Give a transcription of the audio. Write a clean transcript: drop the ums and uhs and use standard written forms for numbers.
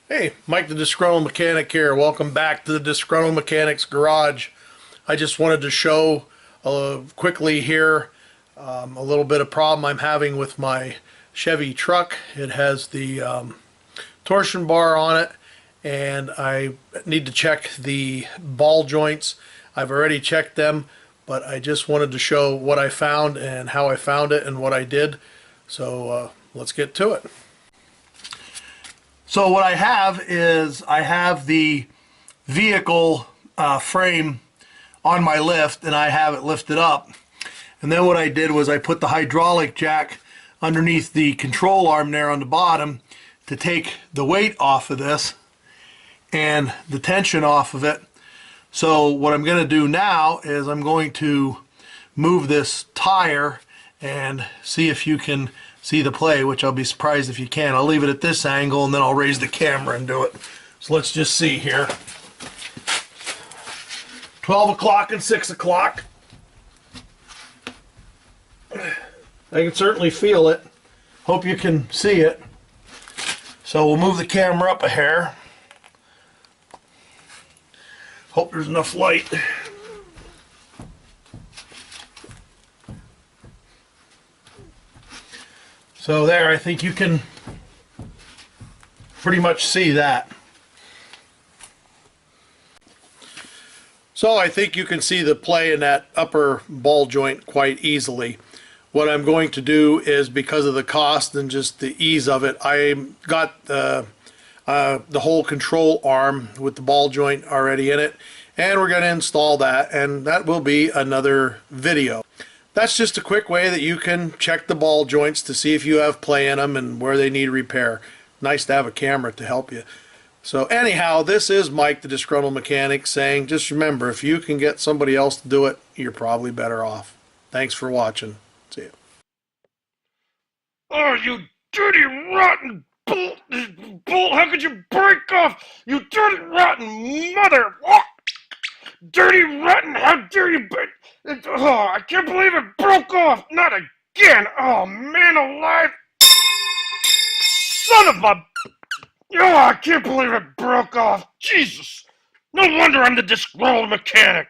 Hey, Mike the Disgruntled Mechanic here. Welcome back to the Disgruntled Mechanic's Garage. I just wanted to show quickly here a little bit of problem I'm having with my Chevy truck. It has the torsion bar on it, and I need to check the ball joints. I've already checked them, but I just wanted to show what I found and how I found it and what I did. So let's get to it. So what I have is I have the vehicle frame on my lift, and I have it lifted up. And then what I did was I put the hydraulic jack underneath the control arm there on the bottom to take the weight off of this and the tension off of it. So what I'm going to do now is I'm going to move this tire and see if you can see the play, which I'll be surprised if you can. I'll leave it at this angle and then I'll raise the camera and do it. So let's just see here. 12 o'clock and 6 o'clock. I can certainly feel it. Hope you can see it. So we'll move the camera up a hair. Hope there's enough light. So there, I think you can pretty much see that. So I think you can see the play in that upper ball joint quite easily. What I'm going to do is, because of the cost and just the ease of it, I got the whole control arm with the ball joint already in it, and we're going to install that, and that will be another video. That's just a quick way that you can check the ball joints to see if you have play in them and where they need repair. Nice to have a camera to help you. So anyhow, this is Mike the Disgruntled Mechanic saying, just remember, if you can get somebody else to do it, you're probably better off. Thanks for watching. See you. Oh, you dirty, rotten bolt! Bolt, how could you break off? You dirty, rotten mother! Oh, dirty, rotten, how dare you break... Oh, I can't believe it broke off! Not again! Oh, man alive! Son of a... Oh, I can't believe it broke off! Jesus! No wonder I'm the disgruntled mechanic!